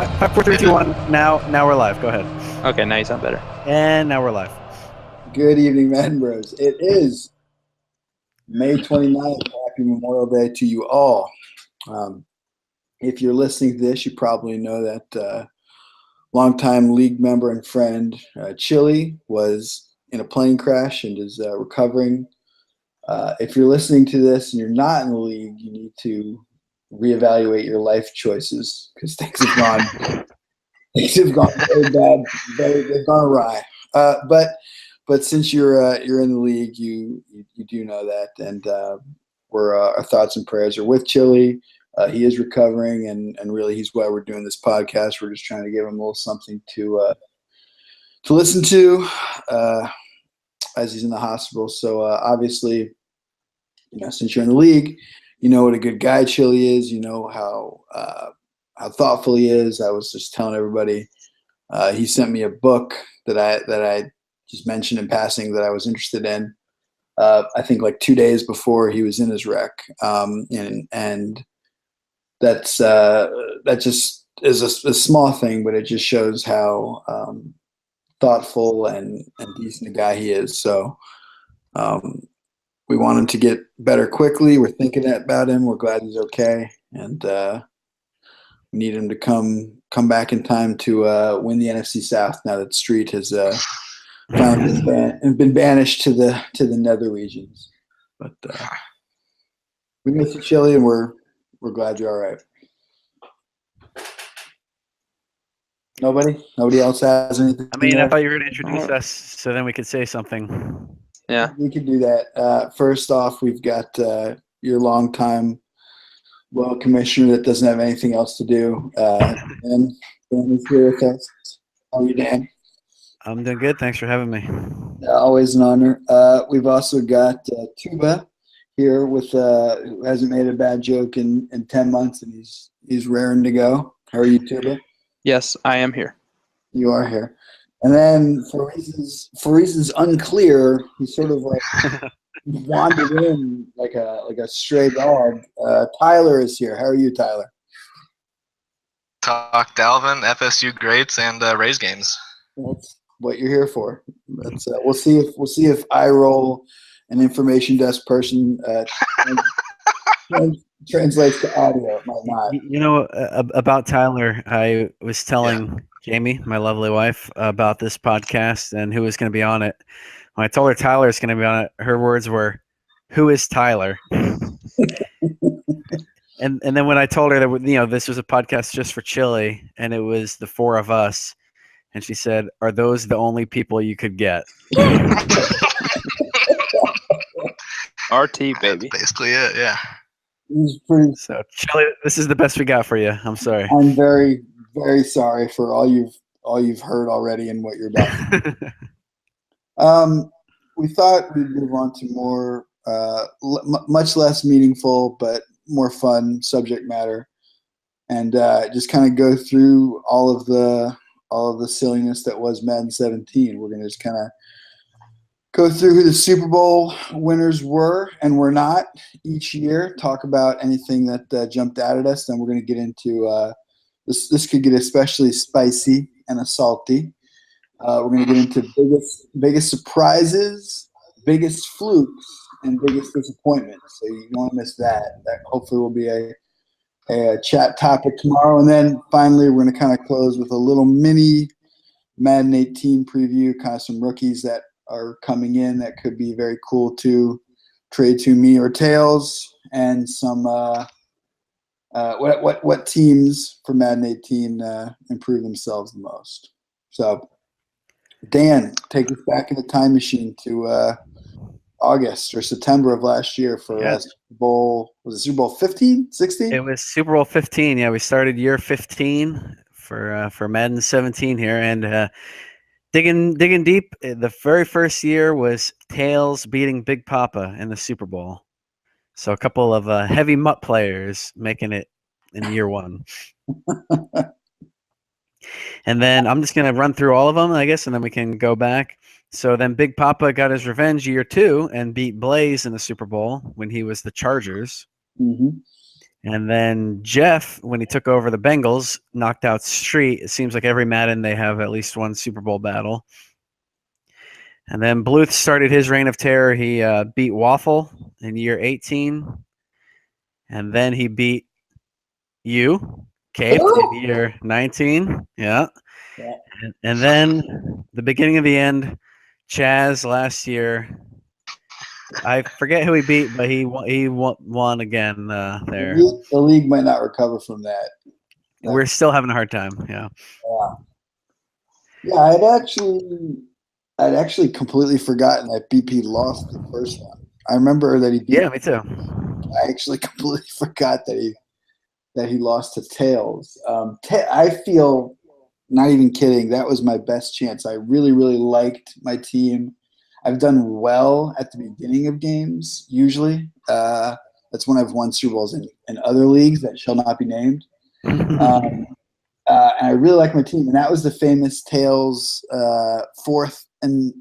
Five, four, three, two, one. Now we're live. Go ahead. Okay, now you sound better. And now we're live. Good evening, Madden Bros. It is May 29th. Happy Memorial Day to you all. If you're listening to this, you probably know that longtime league member and friend Chili was in a plane crash and is recovering. If you're listening to this and you're not in the league, you need to reevaluate your life choices because things have gone very bad. They've gone awry. But since you're in the league, you do know that, and our thoughts and prayers are with Chili. He is recovering, and really, he's why we're doing this podcast. We're just trying to give him a little something to listen to as he's in the hospital. So obviously, since you're in the league, you know what a good guy Chili is. You know how thoughtful he is. I was just telling everybody. He sent me a book that I just mentioned in passing that I was interested in. I think like 2 days before he was in his wreck, and that just is a small thing, but it just shows how thoughtful and decent a guy he is. So we want him to get better quickly. We're thinking about him. We're glad he's okay, and we need him to come back in time to win the NFC South now that Street has finally been banished to the nether regions. But we miss you, Chili, and we're glad you're all right. Nobody else has anything. I mean, I thought you were going to introduce us, so then we could say something. Yeah, we could do that. First off, we've got your longtime loyal commissioner that doesn't have anything else to do. Dan is here with us. How are you, Dan? I'm doing good. Thanks for having me. Always an honor. We've also got Tuba here with who hasn't made a bad joke in 10 months, and he's raring to go. How are you, Tuba? yes, I am here. You are here. And then for reasons unclear, he sort of like wandered in like a stray dog. Tyler is here. How are you, Tyler? Talk Dalvin, FSU greats, and Rays games. That's what you're here for. That's we'll see if I roll an information desk person translates to audio. It might not. You know, about Tyler, I was telling Jamie, my lovely wife, about this podcast and who was going to be on it. When I told her Tyler is going to be on it, her words were, "Who is Tyler?" And then when I told her that this was a podcast just for Chili and it was the four of us, and she said, "Are those the only people you could get?" RT, baby. That's basically it, yeah. So, Chili, this is the best we got for you. I'm sorry. I'm very, very sorry for all you've heard already and what you're about. We thought we'd move on to more, much less meaningful but more fun subject matter, and just kind of go through all of the silliness that was Madden 17. We're going to just kind of go through who the Super Bowl winners were and were not each year, talk about anything that jumped out at us. Then we're going to get into this could get especially spicy and salty. We're going to get into biggest surprises, biggest flukes, and biggest disappointments. So you won't miss that. That hopefully will be a chat topic tomorrow. And then finally, we're going to kind of close with a little mini Madden 18 preview, kind of some rookies that are coming in that could be very cool to trade to me or Tails, and some what teams for Madden 18 improve themselves the most. So, Dan, take us back in the time machine to August or September of last year for Super Bowl. Was it Super Bowl 15, 16? It was Super Bowl 15. Yeah, we started year 15 for Madden 17 here, and digging deep. The very first year was Tails beating Big Papa in the Super Bowl. So a couple of heavy mutt players making it in year one. And then I'm just going to run through all of them, I guess, and then we can go back. So then Big Papa got his revenge year 2 and beat Blaze in the Super Bowl when he was the Chargers. Mm-hmm. And then Jeff, when he took over the Bengals, knocked out Street. It seems like every Madden they have at least one Super Bowl battle. And then Bluth started his reign of terror. He beat Waffle in year 18. And then he beat you, Cape, in year 19. Yeah. And then the beginning of the end, Chaz last year. I forget who he beat, but he won again there. The league might not recover from that. We're still having a hard time. Yeah. Yeah, I'd actually completely forgotten that BP lost the first one. I remember that he beat. Yeah, me too. I actually completely forgot that he lost to Tails. I feel, not even kidding, that was my best chance. I really, really liked my team. I've done well at the beginning of games, usually. That's when I've won Super Bowls in other leagues that shall not be named. And I really like my team. And that was the famous Tails fourth and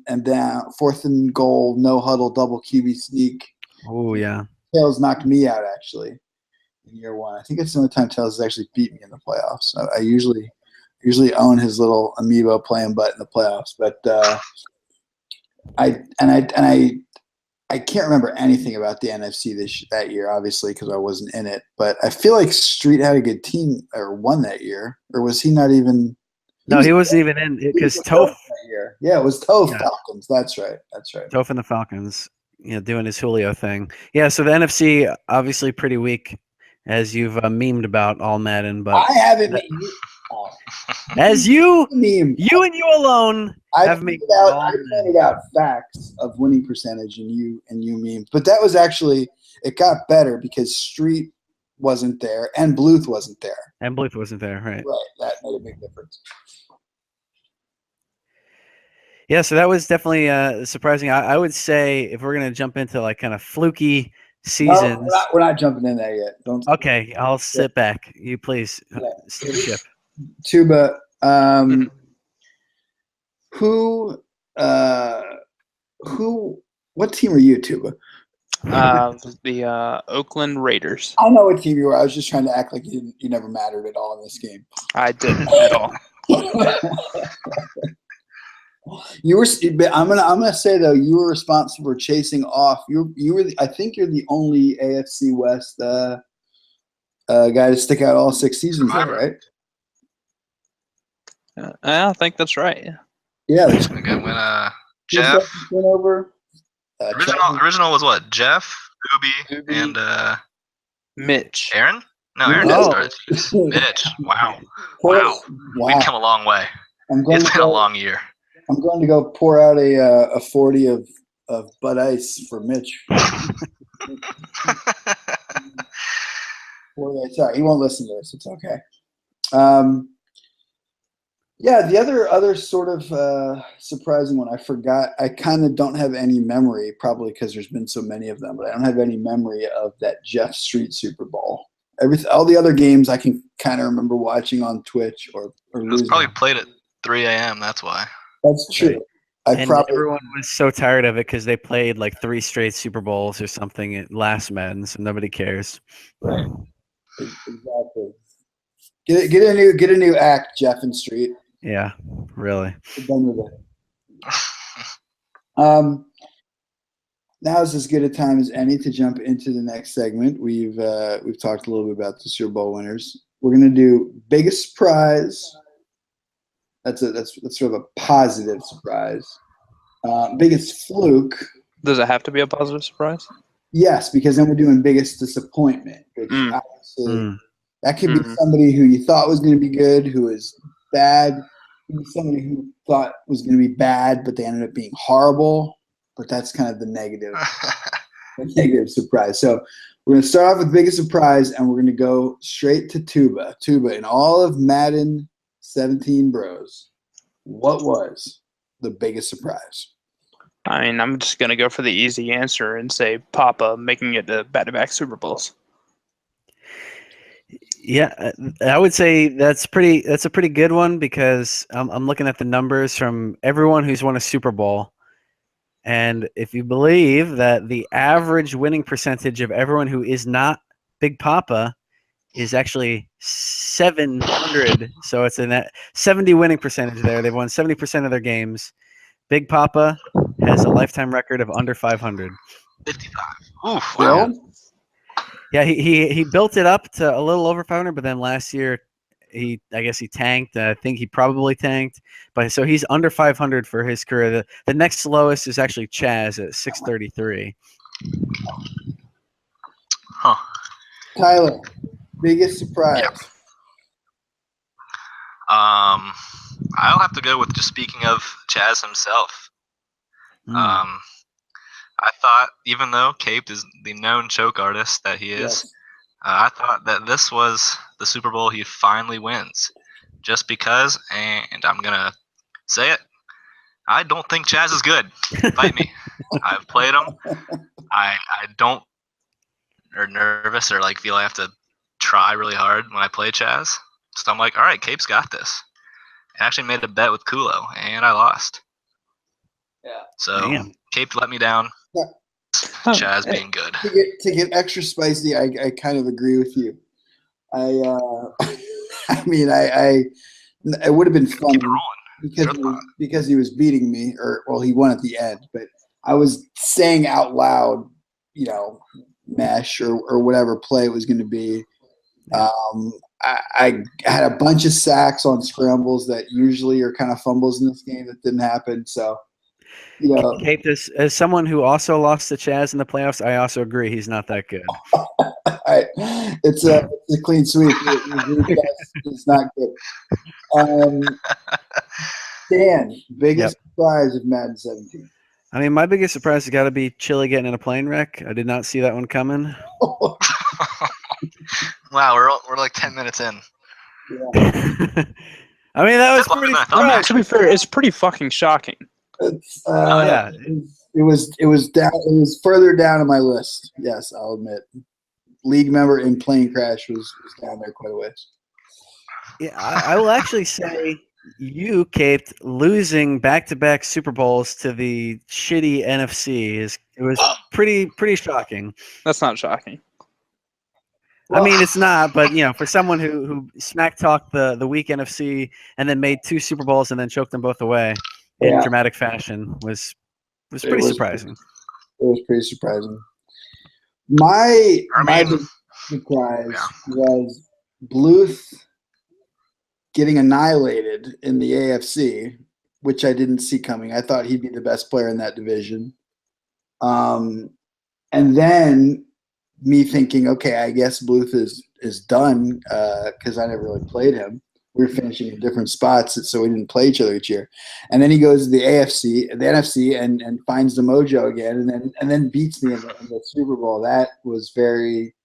goal, no huddle, double QB sneak. Oh, yeah. Tails knocked me out, actually, in year one. I think it's the only time Tails has actually beat me in the playoffs. I usually own his little amiibo playing butt in the playoffs. But I can't remember anything about the NFC that year, obviously, because I wasn't in it. But I feel like Street had a good team or won that year, or was he not even? He wasn't even in because Toph that year. Yeah, it was Toph Falcons. That's right. Toph and the Falcons, doing his Julio thing. Yeah, so the NFC obviously pretty weak, as you've memed about all Madden, but I haven't. As you meme. You and you alone have made I pointed out facts of winning percentage, and you meme. But that was actually, it got better because Street wasn't there and Bluth wasn't there. And Bluth wasn't there, right? Right, that made a big difference. Yeah, so that was definitely surprising. I would say if we're gonna jump into like kind of fluky seasons, no, we're not jumping in there yet. Don't. Okay, I'll sit back. You please steer the ship. Tuba, what team are you, Tuba? The Oakland Raiders. I know what team you were. I was just trying to act like you never mattered at all in this game. I didn't at all. You were. I'm gonna say though, you were responsible for chasing off. You were. I think you're the only AFC West guy to stick out all 6 seasons, there, right? I think that's right. Yeah. Okay, when Jeff went over. Original was what? Jeff, Ubi, and Mitch. Aaron? No, Aaron didn't start. Mitch. Wow. We've come a long way. It's been a long year. I'm going to go pour out a 40 of Bud Ice for Mitch. Sorry, he won't listen to this. It's okay. Yeah, the other sort of surprising one, I forgot. I kind of don't have any memory, probably because there's been so many of them, but I don't have any memory of that Jeff Street Super Bowl. All the other games I can kind of remember watching on Twitch or it was probably played at 3 a.m. That's why. That's true. Right. Everyone was so tired of it because they played like 3 straight Super Bowls or something at last Madden, so nobody cares. Right. Exactly. Get a new act, Jeff and Street. Yeah, really. We're done with it. Now is as good a time as any to jump into the next segment. We've talked a little bit about the Super Bowl winners. We're gonna do biggest surprise. That's sort of a positive surprise. Biggest fluke. Does it have to be a positive surprise? Yes, because then we're doing biggest disappointment. Which obviously that could be somebody who you thought was going to be good, who is bad. Somebody who thought was going to be bad, but they ended up being horrible. But that's kind of the negative surprise. So we're going to start off with biggest surprise, and we're going to go straight to Tuba. Tuba, in all of Madden 17 Bros, what was the biggest surprise? I mean, I'm just going to go for the easy answer and say Papa making it to back-to-back Super Bowls. Yeah, I would say that's a pretty good one because I'm looking at the numbers from everyone who's won a Super Bowl. And if you believe that the average winning percentage of everyone who is not Big Papa is actually 700. So it's a 70 winning percentage there. They've won 70% of their games. Big Papa has a lifetime record of under 500. 55. Oof, wow. Yeah, he built it up to a little over 500, but then last year I guess he tanked. I think he probably tanked, but so he's under 500 for his career. The next slowest is actually Chaz at 633. Huh. Tyler, biggest surprise. Yep. I'll have to go with just speaking of Chaz himself. I thought, even though Cape is the known choke artist that he is, Yes. I thought that this was the Super Bowl he finally wins. Just because, and I'm going to say it, I don't think Chaz is good. Fight me. I've played him. I don't or nervous or like feel I have to try really hard when I play Chaz. So I'm like, all right, Cape's got this. I actually made a bet with Kulo, and I lost. Yeah. So Damn. Cape let me down. Yeah. Chaz being good. To get extra spicy, I kind of agree with you. I mean, it would have been fun Keep it rolling. because he was beating me, or well, he won at the end. But I was saying out loud, mesh or whatever play it was going to be. I had a bunch of sacks on scrambles that usually are kind of fumbles in this game that didn't happen. So, Cape, as someone who also lost to Chaz in the playoffs, I also agree he's not that good. It's a clean sweep. It's not good. Dan, biggest surprise of Madden 17. I mean, my biggest surprise has got to be Chili getting in a plane wreck. I did not see that one coming. Wow, we're like 10 minutes in. Yeah. I mean, that was pretty surprising. To be fair, it's pretty fucking shocking. It's, yeah. It was down. It was further down on my list. Yes, I'll admit. League member in plane crash was down there quite a ways. Yeah, I will actually say you, Cape, losing back-to-back Super Bowls to the shitty NFC it was pretty shocking. That's not shocking. I mean, it's not, but for someone who smack talked the weak NFC and then made 2 Super Bowls and then choked them both away in dramatic fashion was pretty surprising. It was pretty surprising. My big surprise was Bluth getting annihilated in the AFC, which I didn't see coming. I thought he'd be the best player in that division. And then me thinking, okay, I guess Bluth is done because I never really played him. We were finishing in different spots, so we didn't play each other each year. And then he goes to the NFC, and finds the mojo again, and then beats me in the Super Bowl. That was very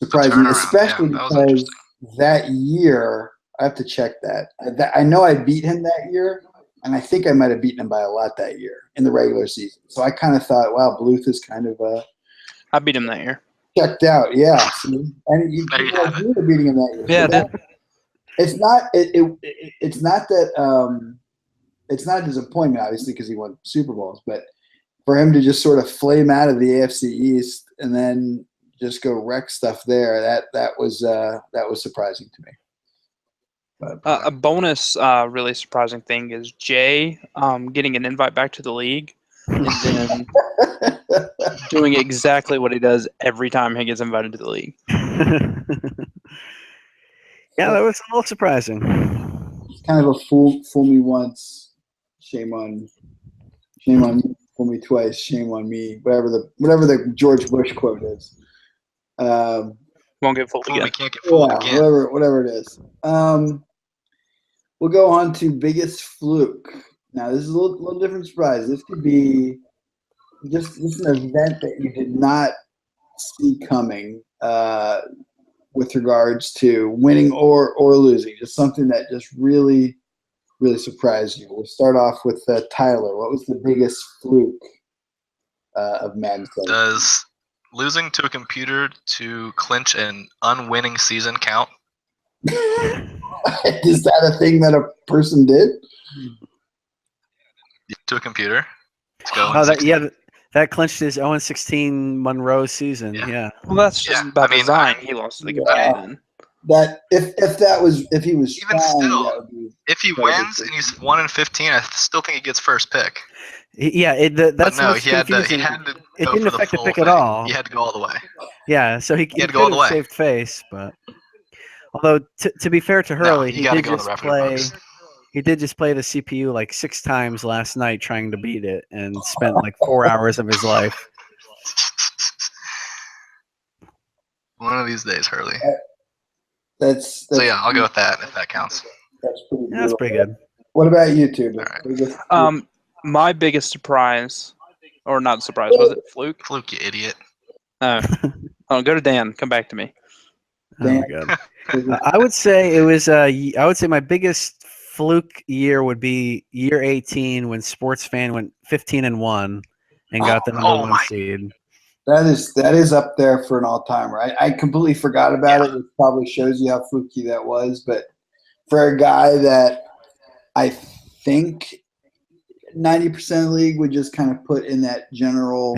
surprising, especially because that year I have to check that. I know I beat him that year, and I think I might have beaten him by a lot that year in the regular season. So I kind of thought, wow, Bluth is kind of I beat him that year. Checked out, yeah. And you were beating him that year. Yeah. It's not. It's not that. It's not a disappointment, obviously, because he won Super Bowls. But for him to just sort of flame out of the AFC East and then just go wreck stuff there, that was surprising to me. But, a bonus, really surprising thing is Jay getting an invite back to the league and then doing exactly what he does every time he gets invited to the league. Yeah, that was a little surprising. It's kind of a fool me once, shame on me. Fool me twice, shame on me. Whatever the George Bush quote is. Won't get fooled again. We can't get fooled again. Whatever it is. We'll go on to biggest fluke. Now this is a little different surprise. This could be just an event that you did not see coming. With regards to winning or losing, just something that just really, really surprised you. We'll start off with Tyler. What was the biggest fluke of Madden 17? Does losing to a computer to clinch an unwinning season count? Is that a thing that a person did? To a computer? Oh, that clinched his 0-16 Monroe season. Yeah. Yeah. Well, that's just Yeah, by I mean, design. He lost to the Yeah. computer then. That if he was Even strong, still, that would be if he incredibly wins and he's 1-15, I still think he gets first pick. Yeah, But that's no, what's he had to confusing. go It didn't for the affect the full pick thing. at all. He had to go all the way. Yeah, so he had to go could all the have way. saved face, but although to be fair to No, Hurley, you got to go in the record books. he did just play the CPU like 6 times last night trying to beat it and spent like 4 hours of his life. One of these days, Hurley. that's So yeah, I'll go with that if that counts. That's pretty Yeah, that's brutal. pretty good. What about you, Tuba? All right. My biggest surprise, or not surprise, was it Fluke? Fluke, you idiot. No. Oh, go to Dan. Come back to me. Oh my god. I would say it was. I would say my biggest fluke year would be year 18 when Sports Fan went 15-1 and got the number 1 seed. That is up there for an all-timer. I completely forgot about it. It probably shows you how fluky that was. But for a guy that I think 90% of the league would just kind of put in that general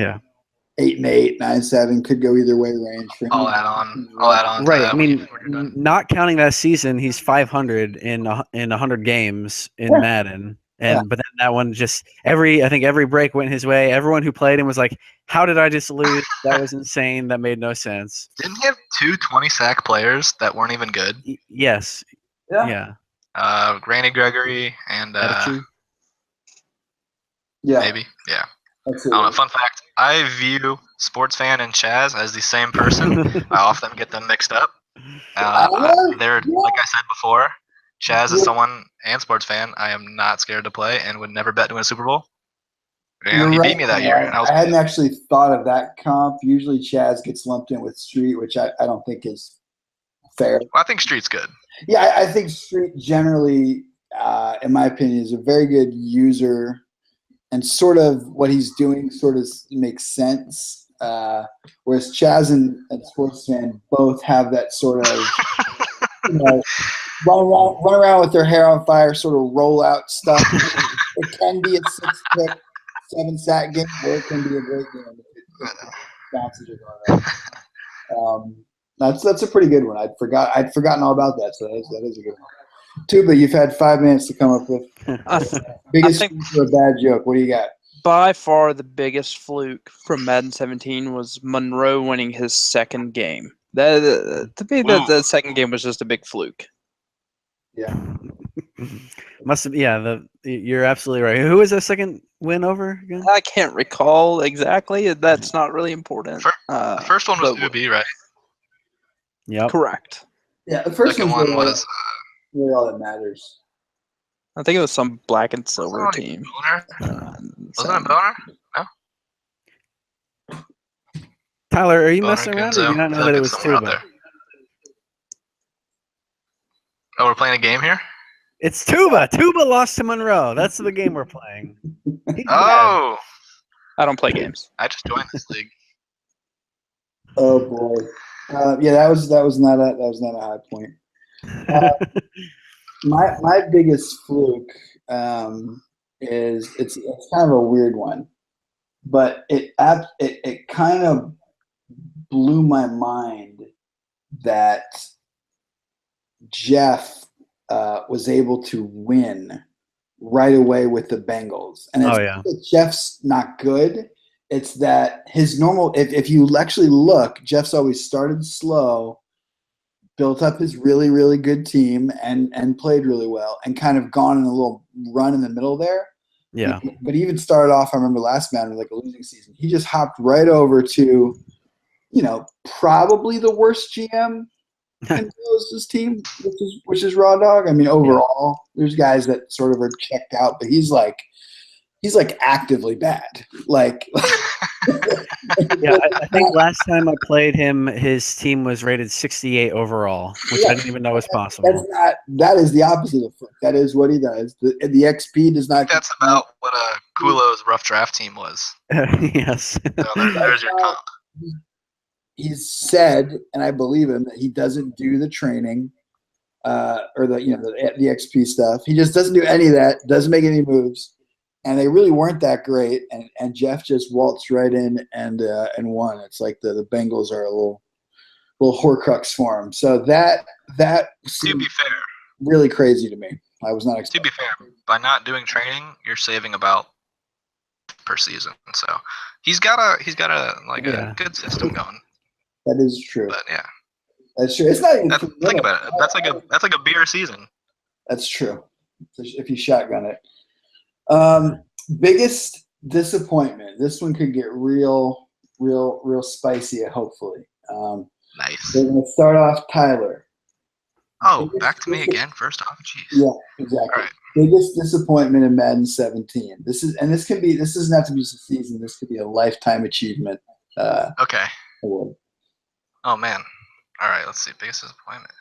8-8, 9-7, could go either way range for him. I'll add on. Right. I mean, not counting that season, he's 500 in 100 games in Madden. And but then that one just I think every break went his way. Everyone who played him was like, "How did I just lose? That was insane. That made no sense." Didn't he have 2 20-sack players that weren't even good? Yes. Yeah. Granny Gregory and maybe. Yeah. I don't know. Fun fact, I view Sports Fan and Chaz as the same person. I often get them mixed up. They're like I said before, Chaz is someone and Sports Fan I am not scared to play and would never bet to win a Super Bowl. And he beat me that year. And I hadn't actually thought of that comp. Usually Chaz gets lumped in with Street, which I don't think is fair. Well, I think Street's good. Yeah, I think Street generally, in my opinion, is a very good user, and sort of what he's doing sort of makes sense. Whereas Chaz and Sports Fan both have that sort of, run around with their hair on fire, sort of roll out stuff. It can be a 6-pick, 7-sack game, or it can be a great game if it bounces around. That's a pretty good one. I'd forgotten all about that, so that is a good one. Tuba, you've had 5 minutes to come up with biggest for a bad joke. What do you got? By far, the biggest fluke from Madden 17 was Monroe winning his second game. To me, the second game was just a big fluke. Yeah. Must have. Yeah. You're absolutely right. Who was the second win over again? I can't recall exactly. That's not really important. The first one was UB, right? Yep. Correct. Yeah, the first one was really all that matters. I think it was some black and silver team. Wasn't it Boner? No. Tyler, are you Boner messing around? Gunzo. Or do you not know that it was Tuba? Oh, we're playing a game here? It's Tuba. Tuba lost to Monroe. That's the game we're playing. Oh. I don't play games. I just joined this league. Oh boy. Yeah, that was not a high point. My biggest fluke is it's kind of a weird one, but it kind of blew my mind that Jeff was able to win right away with the Bengals, and it's not that Jeff's not good. It's that his normal. If you actually look, Jeff's always started slow, built up his really, really good team, and played really well, and kind of gone in a little run in the middle there. Yeah. But he even started off, I remember last Madden, like a losing season. He just hopped right over to, probably the worst GM in his team, which is Raw Dog. I mean, overall, there's guys that sort of are checked out, but he's like actively bad. Like, yeah, I think last time I played him, his team was rated 68 overall, which I didn't even know was possible. That is the opposite of Fluke. That is what he does. The XP does not. That's about what Kulo's rough draft team was. Yes. So there's your comp. He's said, and I believe him, that he doesn't do the training or the XP stuff. He just doesn't do any of that. Doesn't make any moves. and they really weren't that great. And Jeff just waltzed right in and won. It's like the Bengals are a little Horcrux for him. So that To seemed be fair, really crazy to me. I was not to expecting. be fair, by not doing training, you're saving about per season. So he's got a Yeah. good system going. That is true. But yeah, That's true. It's not even. think about it. That's like a beer season. That's true. If you shotgun it. Biggest disappointment. This one could get real spicy. Hopefully. Nice. We're gonna start off Tyler. Oh, back to me again. First off, jeez. Yeah, exactly. All right. Biggest disappointment in Madden 17. This doesn't have to be just a season. This could be a lifetime achievement Okay. award. Oh man. All right. Let's see. Biggest disappointment.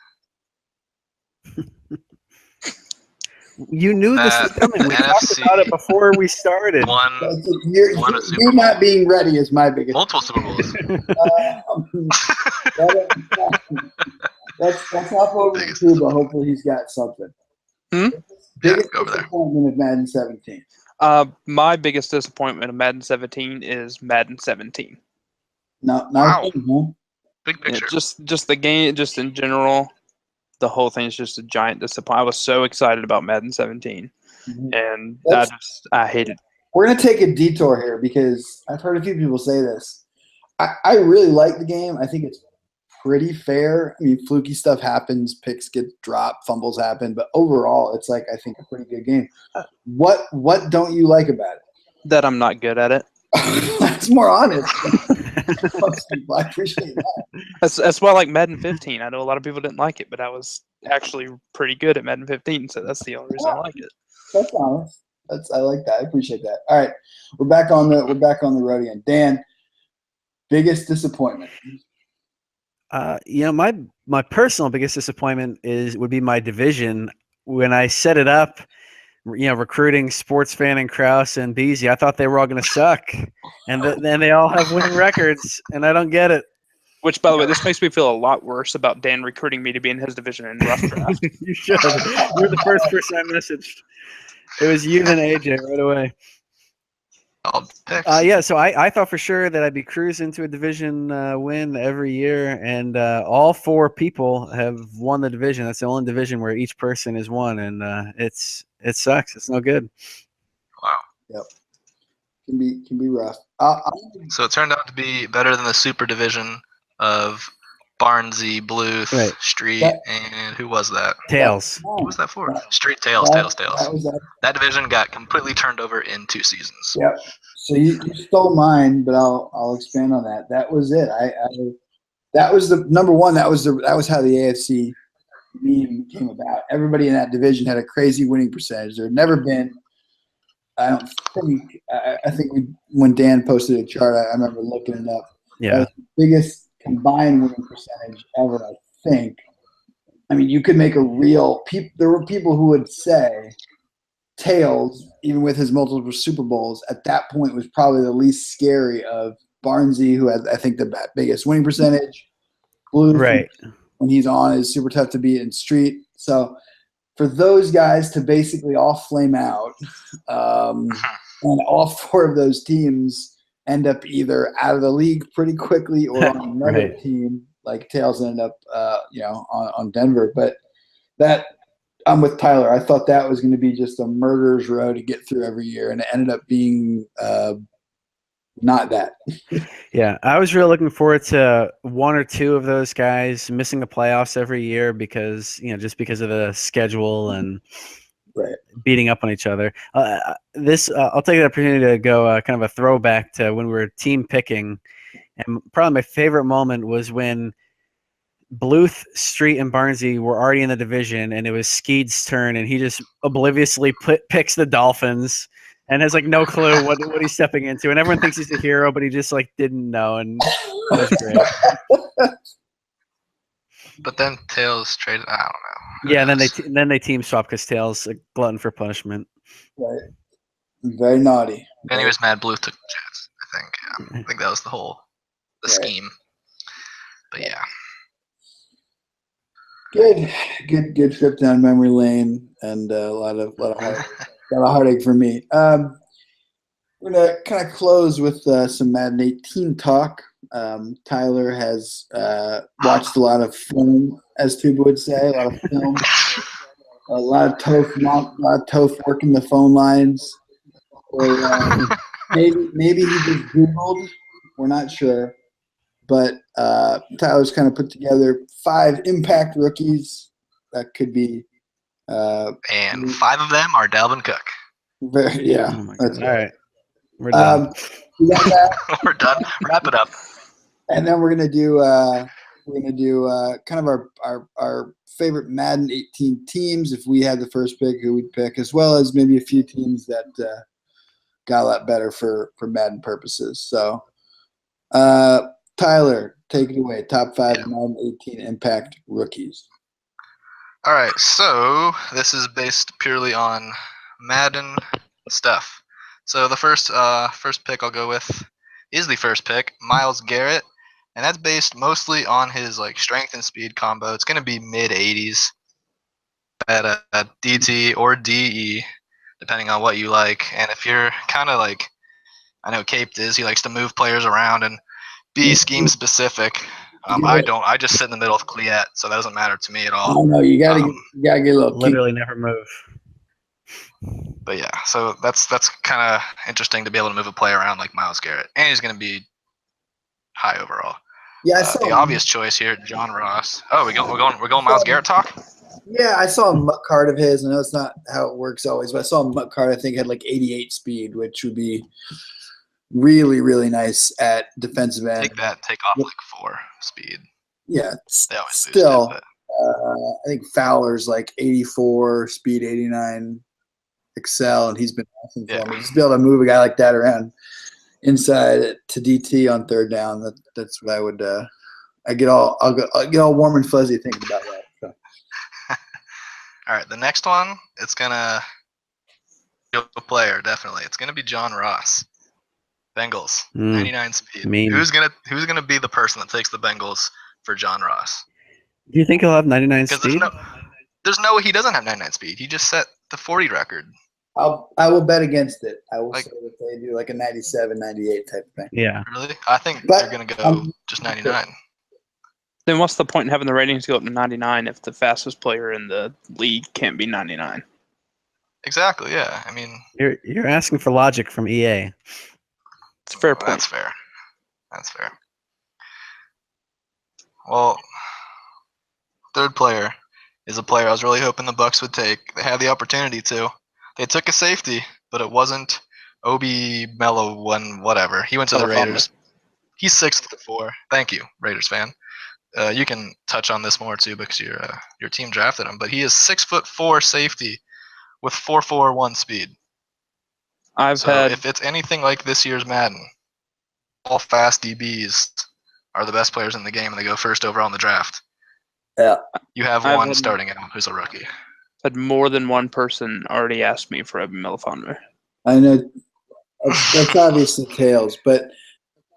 You knew this was coming. We talked NFC about it before we started. Won a Super You're Bowl. not being ready is my biggest. Multiple Super Bowls. That's not what we do, but hopefully he's got something. Hmm? Biggest go over there. disappointment of Madden 17. My biggest disappointment of Madden 17 is Madden 17. No, Wow. huh? Big Yeah, picture. just the game, just in general, the whole thing is just a giant disappointment. I was so excited about Madden 17, Mhm. and That's- I hate it. We're going to take a detour here because I've heard a few people say this. I really like the game. I think it's pretty fair. I mean, fluky stuff happens, picks get dropped, fumbles happen, but overall, it's like I think a pretty good game. What don't you like about it? That I'm not good at it. That's more honest. Most people, I appreciate that. That's why I like Madden 15. I know a lot of people didn't like it, but I was actually pretty good at Madden 15, so that's the only reason I like it. That's honest. I like that. I appreciate that. All right, we're back on the road again. Dan, biggest disappointment. My personal biggest disappointment would be my division. When I set it up, recruiting Sports Fan and Kraus and Beasy, I thought they were all going to suck, and then they all have winning records, and I don't get it. Which, by the way, this makes me feel a lot worse about Dan recruiting me to be in his division in rough draft. You should. You're the first person I messaged. It was you and AJ right away. All picks. Yeah, so I thought for sure that I'd be cruising to a division win every year, and all four people have won the division. That's the only division where each person is won, and it sucks. It's no good. Wow. Yep, can be rough. So it turned out to be better than the super division of Barnsey, Bluth, Right. Street, and who was that? Tails. Who was that for? Street, Tails. That division got completely turned over in 2 seasons. Yep. So you stole mine, but I'll expand on that. That was it. That was the number one. That was how the AFC meme came about. Everybody in that division had a crazy winning percentage. There had never been. I don't think. I think when Dan posted a chart, I remember looking it up. Yeah. That was the biggest combined winning percentage ever. I think. I mean, you could make a real. There were people who would say Tails, even with his multiple Super Bowls, at that point was probably the least scary of Barnsey, who had, I think, the biggest winning percentage. Blue, Right. when he's on, is super tough to beat in Street. So for those guys to basically all flame out, and all four of those teams end up either out of the league pretty quickly or on another Right. team, like Tails ended up, on Denver. But that. I'm with Tyler. I thought that was going to be just a murderer's row to get through every year, and it ended up being not that. Yeah, I was really looking forward to one or two of those guys missing the playoffs every year because just because of the schedule and Right. beating up on each other. I'll take the opportunity to go kind of a throwback to when we were team picking, and probably my favorite moment was when Bluth, Street, and Barnsey were already in the division, and it was Skeed's turn, and he just obliviously picks the Dolphins and has no clue what he's stepping into, and everyone thinks he's a hero, but he just didn't know, and that was great. But then Tails traded. I don't know. Yeah, then they team swap because Tails a glutton for punishment. Right. Very naughty. Then he was mad. Bluth took the chance. I think. Yeah. I think that was the scheme. But yeah. Good trip down memory lane, and a lot of heartache for me. we're gonna kind of close with some Madden 18 talk. Tyler has watched a lot of film, as Tuba would say, a lot of film, a lot of Toph working the phone lines. Or maybe he just Googled. We're not sure, but Tyler's kind of put together 5 impact rookies that could be. And 5 of them are Dalvin Cook. Yeah. Oh my God. All right. We're Um, done. we got that, We're done. Wrap it up. and then we're gonna do kind of our favorite Madden 18 teams if we had the first pick, who we'd pick, as well as maybe a few teams that got a lot better for Madden purposes. So, Tyler, take it away. Top 5 Madden 18 impact rookies. All right, so this is based purely on Madden stuff. So the first pick I'll go with is the first pick, Myles Garrett, and that's based mostly on his like strength and speed combo. It's going to be mid 80s at DT or DE, depending on what you like. And if you're kind of like, I know Caped is, he likes to move players around and be scheme specific. I don't. I just sit in the middle of Cleat, so that doesn't matter to me at all. Oh no, you gotta get a little. Literally never move. But yeah, so that's kind of interesting to be able to move a player around like Myles Garrett, and he's going to be high overall. Yeah, I saw the obvious choice here, John Ross. Oh, we're going Myles Garrett talk. Yeah, I saw a muck card of his. I know it's not how it works always, but I saw a muck card. I think had like 88 speed, which would be really, really nice at defensive end. Take off like 4 speed. Yeah, they always still. Boost it, I think Fowler's like 84 speed, 89 excel, and he's been awesome for me. Just be able to move a guy like that around inside to DT on third down. That's what I would. I'll get all warm and fuzzy thinking about that. So. All right, the next one, it's gonna be a player definitely. It's gonna be John Ross. Bengals, 99 speed. Who's gonna be the person that takes the Bengals for John Ross? Do you think he'll have 99 speed? There's no he doesn't have 99 speed. He just set the 40 record. I will bet against it. I will say that they do like a 97, 98 type of thing. Yeah. Really? I think they're gonna go just 99. Then what's the point in having the ratings go up to 99 if the fastest player in the league can't be 99? Exactly. Yeah. I mean, you're asking for logic from EA. It's a fair point. That's fair. Well, third player is a player I was really hoping the Bucs would take. They had the opportunity to. They took a safety, but it wasn't Obi Mello whatever. He went to the Raiders. He's 6'4". Thank you, Raiders fan. You can touch on this more too because your team drafted him, but he is 6'4" safety with 4.41 speed. If it's anything like this year's Madden, all fast DBs are the best players in the game, and they go first overall in the draft. Yeah, you have one starting out who's a rookie. Had more than one person already asked me for Evan Melifonwu. I know that's obviously tails, but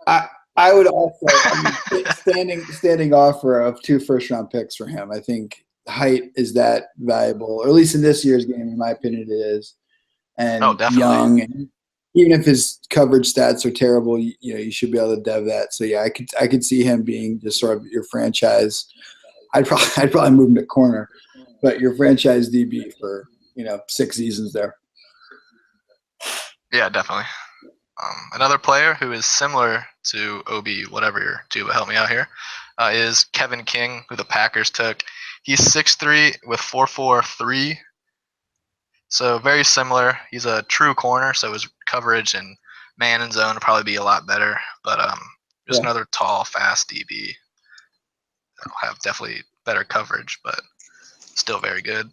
I would also standing offer of 2 first-round picks for him. I think height is that valuable, or at least in this year's game, in my opinion, it is. And young, and even if his coverage stats are terrible, you should be able to dev that. So yeah, I could see him being just sort of your franchise. I'd probably move him to corner, but your franchise DB for 6 seasons there. Yeah, definitely. Another player who is similar to OB, whatever your two, but help me out here, is Kevin King, who the Packers took. He's 6'3" with 4.43. So very similar. He's a true corner, so his coverage and man and zone will probably be a lot better. But just another tall, fast DB. That'll have definitely better coverage, but still very good.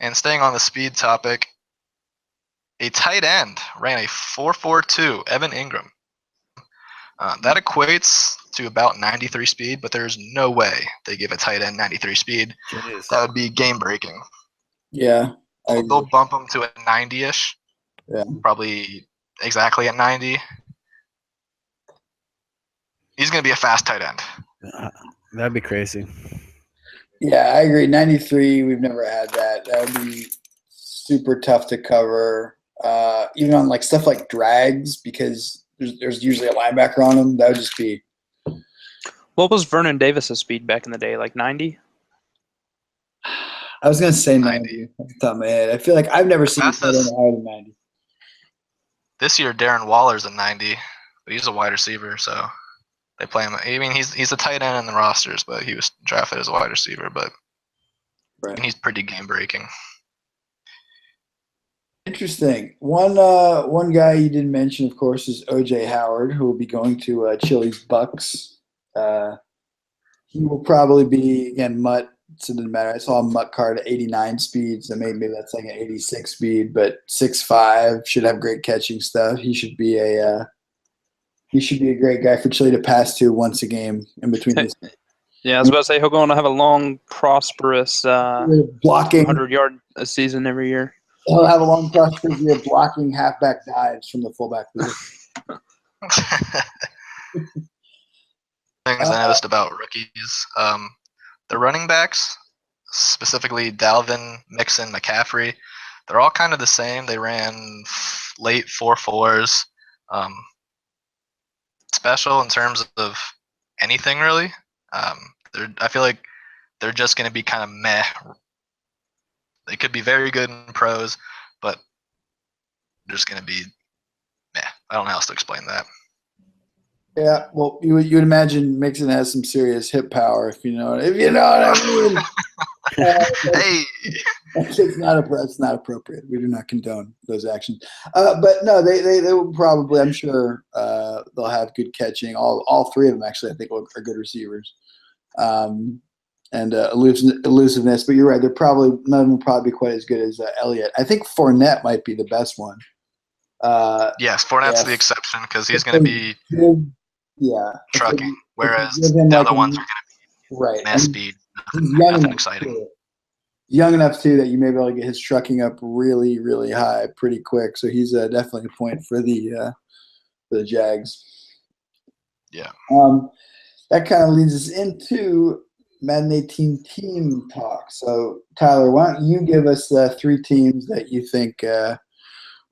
And staying on the speed topic, a tight end ran a 4.42, Evan Ingram. That equates to about 93 speed, but there's no way they give a tight end 93 speed. Jeez. That would be game breaking. Yeah. They'll bump him to a 90-ish. Yeah. Probably exactly at 90. He's going to be a fast tight end. That'd be crazy. Yeah, I agree. 93, we've never had that. That would be super tough to cover. even on like stuff like drags, because there's usually a linebacker on them. That would just be. What was Vernon Davis's speed back in the day? Like 90? I was gonna say 90 off the top of my head. I feel like I've never seen him higher than 90. This year, Darren Waller's a 90, but he's a wide receiver, so they play him. I mean, he's a tight end in the rosters, but he was drafted as a wide receiver. But Right. he's pretty game breaking. Interesting. One guy you didn't mention, of course, is O.J. Howard, who will be going to Chili's Bucks. He will probably be, again, Mutt, so it doesn't matter. I saw a Mutt card at 89 speed, so maybe that's like an 86 speed, but 6'5", should have great catching stuff. He should be a great guy for Chile to pass to once a game in between this. Yeah, I was about to say he'll go on to have a long, prosperous blocking 100-yard a season every year. He'll have a long prosperous year blocking halfback dives from the fullback position. Things I noticed about rookies. The running backs, specifically Dalvin, Mixon, McCaffrey, they're all kind of the same. They ran late 4.4s. Special in terms of anything, really. I feel like they're just going to be kind of meh. They could be very good in pros, but they're just going to be meh. I don't know how else to explain that. Yeah, well, you would imagine Mixon has some serious hip power, if you know what I mean. Hey, it's not appropriate. We do not condone those actions. But no, they will probably. I'm sure they'll have good catching. All three of them actually, I think, are good receivers. And elusiveness. But you're right. They're probably none of them will probably be quite as good as Elliott. I think Fournette might be the best one. Yes, Fournette's the exception because he's going to be trucking, whereas the other ones are going to be mass speed. Nothing exciting. Young enough too that you may be able to get his trucking up really, really high pretty quick. So he's definitely a point for the Jags. Yeah. That kind of leads us into Madden 18 team talk. So Tyler, why don't you give us 3 teams that you think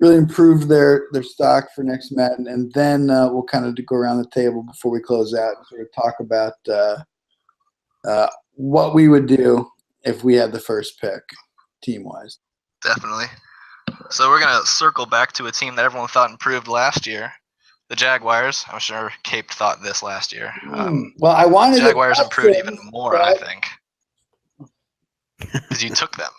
really improved their stock for next Madden, and then we'll kind of go around the table before we close out and sort of talk about what we would do if we had the first pick, team-wise. Definitely. So we're going to circle back to a team that everyone thought improved last year, the Jaguars. I'm sure Cape thought this last year. Well, I wanted Jaguars improved even more, I think, because you took them.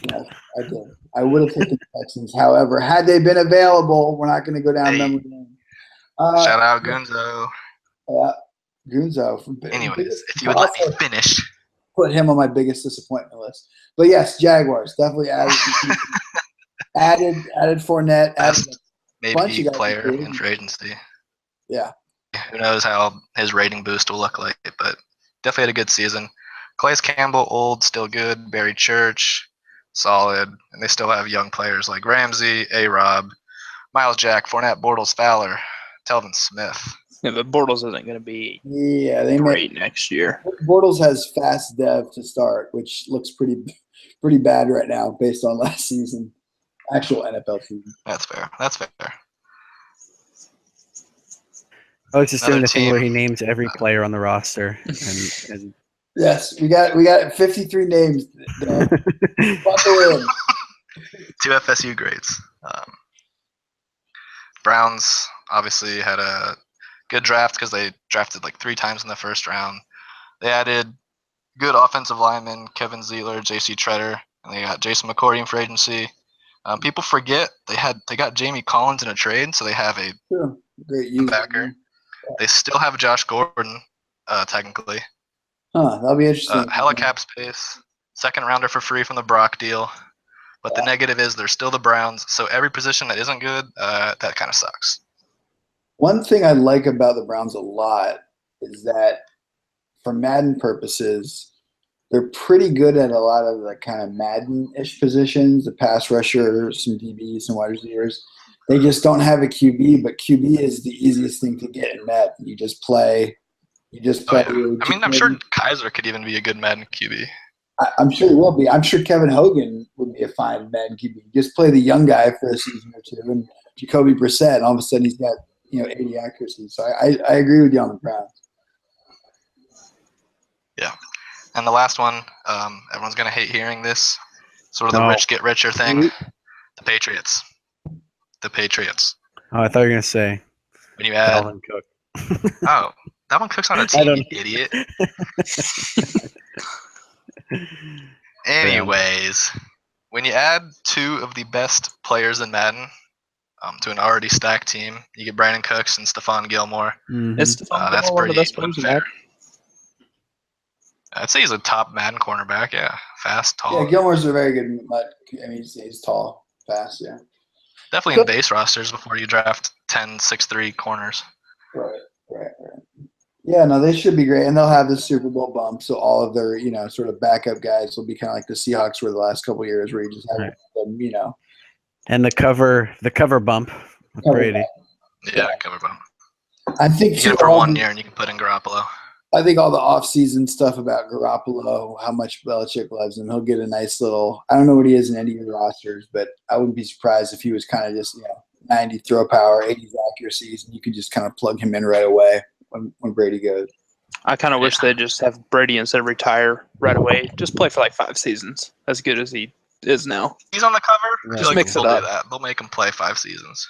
Yes, I did. I would have taken the Texans. However, had they been available, we're not going to go down memory lane. Shout out Gunzo. Gunzo. Anyways, if you would let me finish. Put him on my biggest disappointment list. But yes, Jaguars definitely added Fournette. Best maybe player in free agency. Yeah. Who knows how his rating boost will look like, but definitely had a good season. Calais Campbell, old, still good. Barry Church, solid. And they still have young players like Ramsey, A-Rob, Miles Jack, Fournette, Bortles, Fowler, Telvin Smith. Yeah, but Bortles isn't going to be they great next year. Bortles has fast dev to start, which looks pretty bad right now based on last season, actual NFL season. That's fair. I was just doing the thing where he names every player on the roster. And yes, we got 53 names. Buckle in. 2 FSU grades. Browns obviously had a good draft because they drafted like 3 times in the first round. They added good offensive linemen, Kevin Zeeler, J.C. Treader, and they got Jason McCourty in free agency. People forget they got Jamie Collins in a trade, so they have a great backer. They still have Josh Gordon, technically. That'll be interesting. Hella cap space, 2nd rounder for free from the Brock deal. But the negative is they're still the Browns, so every position that isn't good, that kind of sucks. One thing I like about the Browns a lot is that for Madden purposes, they're pretty good at a lot of the kind of Madden-ish positions, the pass rusher, some DBs, some wide receivers. They just don't have a QB, but QB is the easiest thing to get in Madden. You just play. I'm sure Kaiser could even be a good Madden QB. I'm sure he will be. I'm sure Kevin Hogan would be a fine Madden QB. Just play the young guy for a season or two, and Jacoby Brissett, and all of a sudden he's got 80 accuracy. So I agree with you on the Browns. Yeah. And the last one, everyone's going to hate hearing this, sort of the rich get richer thing. The Patriots. The Patriots. Oh, I thought you were gonna say When you add, Dalvin Cook. oh, Dalvin Cook's on a team, you idiot. Anyways, when you add two of the best players in Madden to an already stacked team, you get Brandon Cooks and Stephon Gilmore. Is Stephon That's Gilmore one of the pretty best players in unfair. Madden? I'd say he's a top Madden cornerback. Yeah, fast, tall. Yeah, Gilmore's a very good. He's tall, fast. Yeah. Definitely in base rosters before you draft 10 6'3" corners. Right. Yeah, no, they should be great, and they'll have the Super Bowl bump, so all of their sort of backup guys will be kind of like the Seahawks were the last couple of years, where you just have them, And the cover bump with Brady. Yeah, cover bump. I think You get it for 1 year, and you can put in Garoppolo. I think all the off-season stuff about Garoppolo, how much Belichick loves him, he'll get a nice little – I don't know what he is in any of your rosters, but I wouldn't be surprised if he was kind of just 90 throw power, 80s accuracies, and you could just kind of plug him in right away when Brady goes. I kind of wish they'd just have Brady instead of retire right away. Just play for like 5 seasons, as good as he is now. He's on the cover. Just mix it up. Do that. They'll make him play 5 seasons.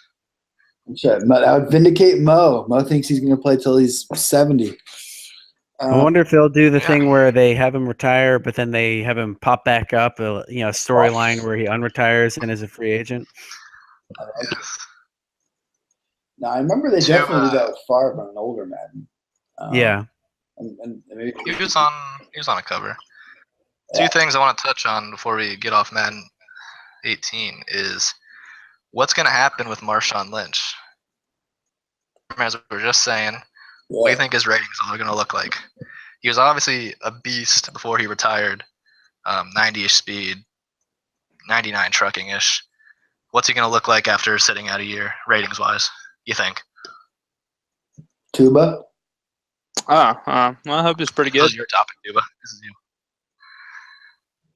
That would vindicate Mo. Mo thinks he's going to play till he's 70. I wonder if they'll do the thing where they have him retire, but then they have him pop back up, a storyline where he unretires and is a free agent. Yes. No, I remember they definitely did that with Favre on an older Madden. Yeah. And maybe He was on a cover. Two things I want to touch on before we get off Madden 18 is what's going to happen with Marshawn Lynch. As we were just saying, what do you think his ratings are going to look like? He was obviously a beast before he retired, 90-ish speed, 99 trucking-ish. What's he going to look like after sitting out a year, ratings-wise, you think? Tuba? Well, I hope it's pretty This good. is your topic, Tuba. This is you.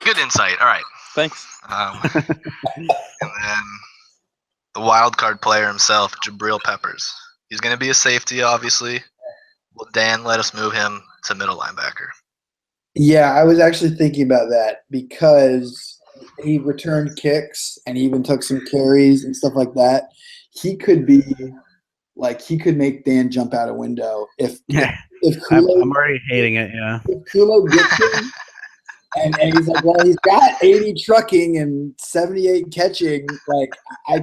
Good insight. All right. Thanks. And then the wild card player himself, Jabril Peppers. He's going to be a safety, obviously. Will Dan let us move him to middle linebacker? Yeah, I was actually thinking about that because he returned kicks and he even took some carries and stuff like that. He could be he could make Dan jump out a window if Kulo, I'm already hating it. Yeah. if Kulo gets him and he's like, well, he's got 80 trucking and 78 catching. I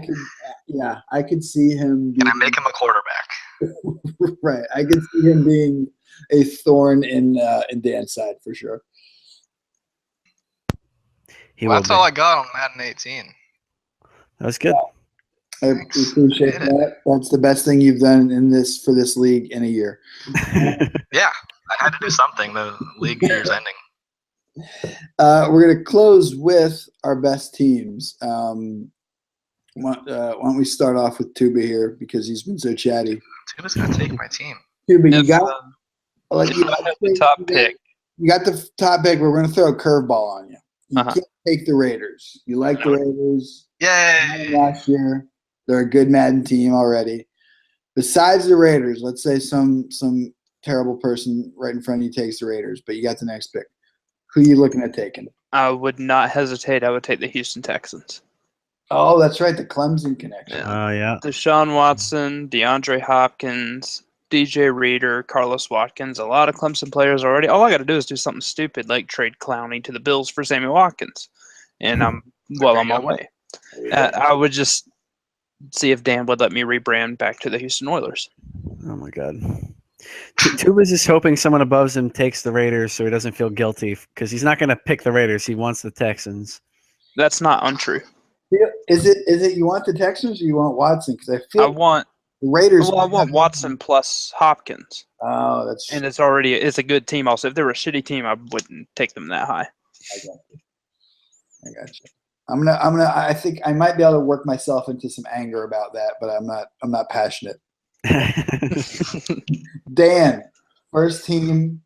could see him. Can I make him a quarterback? Right, I could see him being a thorn in Dan's side for sure. That's all I got on Madden 18. That was good. I appreciate that. That's the best thing you've done for this league in a year. Yeah, I had to do something. The league year's ending. We're going to close with our best teams. Why don't we start off with Tuba here because he's been so chatty. Tuba's going to take my team. Tuba, you got the top pick. You got the top pick. We're going to throw a curveball on you. You Uh-huh. can't take the Raiders. You like the Raiders. Yay! Last year, they're a good Madden team already. Besides the Raiders, let's say some terrible person right in front of you takes the Raiders, but you got the next pick. Who are you looking at taking? I would not hesitate. I would take the Houston Texans. Oh, that's right, the Clemson connection. Oh, yeah. Deshaun Watson, DeAndre Hopkins, DJ Reader, Carlos Watkins, a lot of Clemson players already. All I got to do is do something stupid like trade Clowney to the Bills for Sammy Watkins, and I'm on my way. I would just see if Dan would let me rebrand back to the Houston Oilers. Oh, my God. Tuba's just hoping someone above him takes the Raiders so he doesn't feel guilty because he's not going to pick the Raiders. He wants the Texans. That's not untrue. Is it you want the Texans or you want Watson? Because I feel I want the Raiders. I want Watson plus Hopkins. Oh, that's And it's a good team. Also, if they were a shitty team, I wouldn't take them that high. I got you. I think I might be able to work myself into some anger about that, but I'm not passionate. Dan, first team,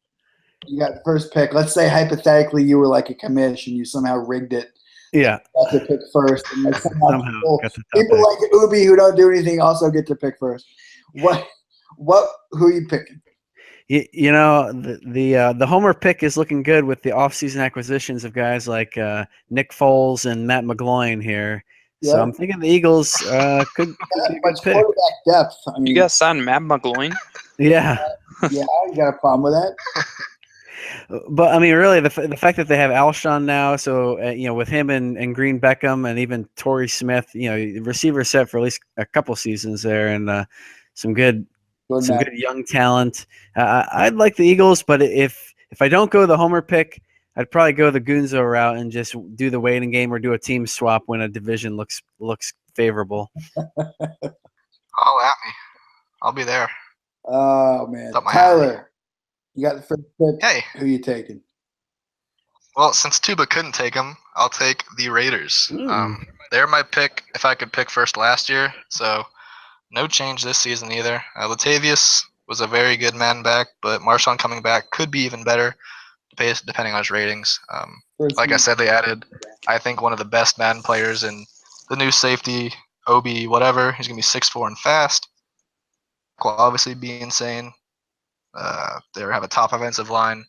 you got first pick. Let's say hypothetically you were like a commish and you somehow rigged it Yeah, got to pick first, and like somehow somehow people, got the top people pick. like Ubi who don't do anything also get to pick first. Who are you picking? You know, the Homer pick is looking good with the offseason acquisitions of guys like Nick Foles and Matt McGloin here. So Yeah, I'm thinking the Eagles could be a good much pick. quarterback depth. I mean, You guys signed Matt McGloin? Yeah, yeah, you got a problem with that? but I mean, really, the fact that they have Alshon now, so with him and Green Beckham and even Torrey Smith, receiver set for at least a couple seasons there, and some good Jordan some Matt. good young talent. I'd like the Eagles, but if I don't go the Homer pick, I'd probably go the Gunzo route and just do the waiting game or do a team swap when a division looks favorable. All at me. I'll be there. Oh man, Up my Tyler, you got the first pick. Hey, Who you taking? well, since Tuba couldn't take him, I'll take the Raiders. They're my pick if I could pick first last year, so no change this season either. Latavius was a very good man back, but Marshawn coming back could be even better, depending on his ratings. Like I said, they added, I think, one of the best Madden players in the new safety, Obi, whatever. He's going to be 6'4" and fast. Will obviously be insane. They have a top offensive line.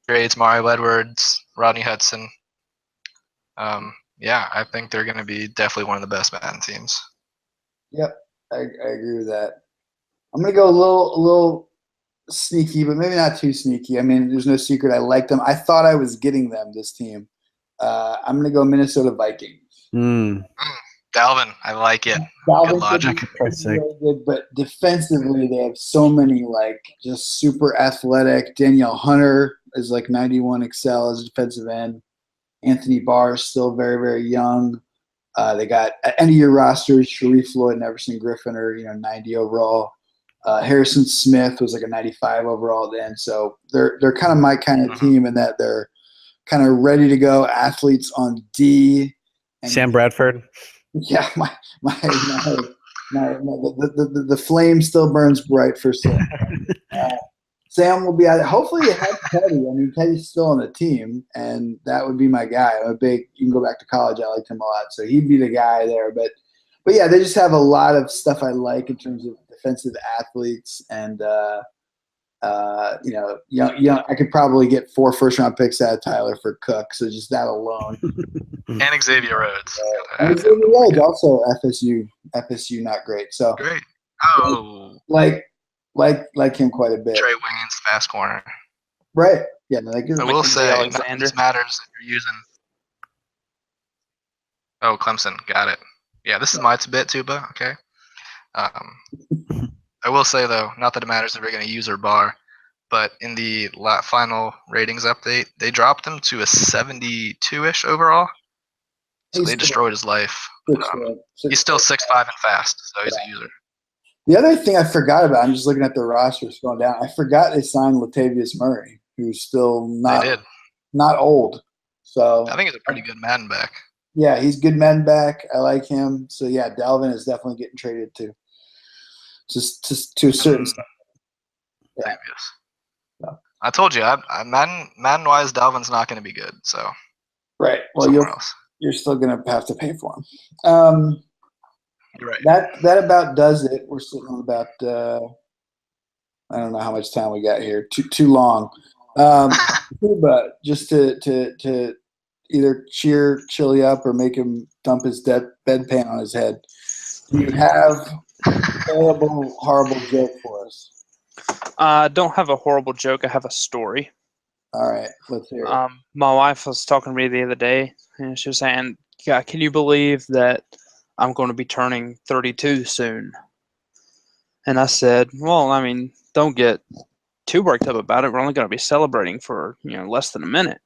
Grades, Mario Edwards, Rodney Hudson. Yeah, I think they're going to be definitely one of the best Madden teams. Yep, I agree with that. I'm gonna go a little sneaky, but maybe not too sneaky. I mean, there's no secret. I liked them. I thought I was getting them. This team. I'm gonna go Minnesota Vikings. Dalvin, I like it. Dalvin Good logic. really good, but defensively they have so many just super athletic. Danielle Hunter is 91 excel as a defensive end. Anthony Barr is still very, very young. They got end of year rosters, Sharif Floyd and Everson Griffin are 90 overall. Harrison Smith was a 95 overall then. So they're kind of my kind of team in that they're kind of ready to go athletes on D. And Sam Bradford. Yeah, the flame still burns bright for Sam. Sam will be out. Hopefully, it has Teddy. I mean, Teddy's still on the team, and that would be my guy. You can go back to college. I liked him a lot, so he'd be the guy there. But yeah, they just have a lot of stuff I like in terms of defensive athletes, and young. I could probably get 4 first-round picks out of Tyler for Cook. So just that alone. And Xavier Rhodes. And Xavier Rhodes also FSU not great. So great. Oh, like him quite a bit. Trey Wayne's fast corner. Right. Yeah. I will say, Alexander matters if you're using. Oh, Clemson. Got it. Yeah, this is my bit, Tuba. Okay. I will say, though, not that it matters if you're going to use or bar, but in the final ratings update, they dropped him to a 72-ish overall. So they destroyed his life. He's still 6'5" and fast, so he's a user. The other thing I forgot about, I'm just looking at the roster scrolling down. I forgot they signed Latavius Murray, who's still not old. So I think he's a pretty good Madden back. Yeah, he's good man back. I like him. So yeah, Dalvin is definitely getting traded to. Just to a certain extent. Yeah. No. I told you, Madden wise, Dalvin's not going to be good. So right. Well, you're still going to have to pay for him. You're right. That about does it. We're sitting on about I don't know how much time we got here. Too long. But just to either cheer Chili up or make him dump his bedpan on his head. Do you have a horrible joke for us? I don't have a horrible joke. I have a story. All right, let's hear it. My wife was talking to me the other day, and she was saying, "Yeah, can you believe that I'm going to be turning 32 soon?" And I said, "Well, I mean, don't get too worked up about it. We're only going to be celebrating for less than a minute."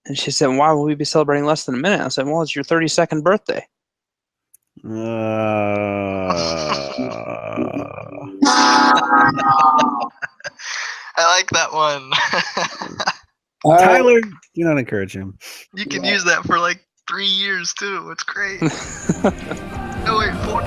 And she said, "Why will we be celebrating less than a minute?" I said, "Well, it's your 32nd birthday." I like that one. Tyler, do not encourage him. You can use that for 3 years too. It's great. No, wait, 4.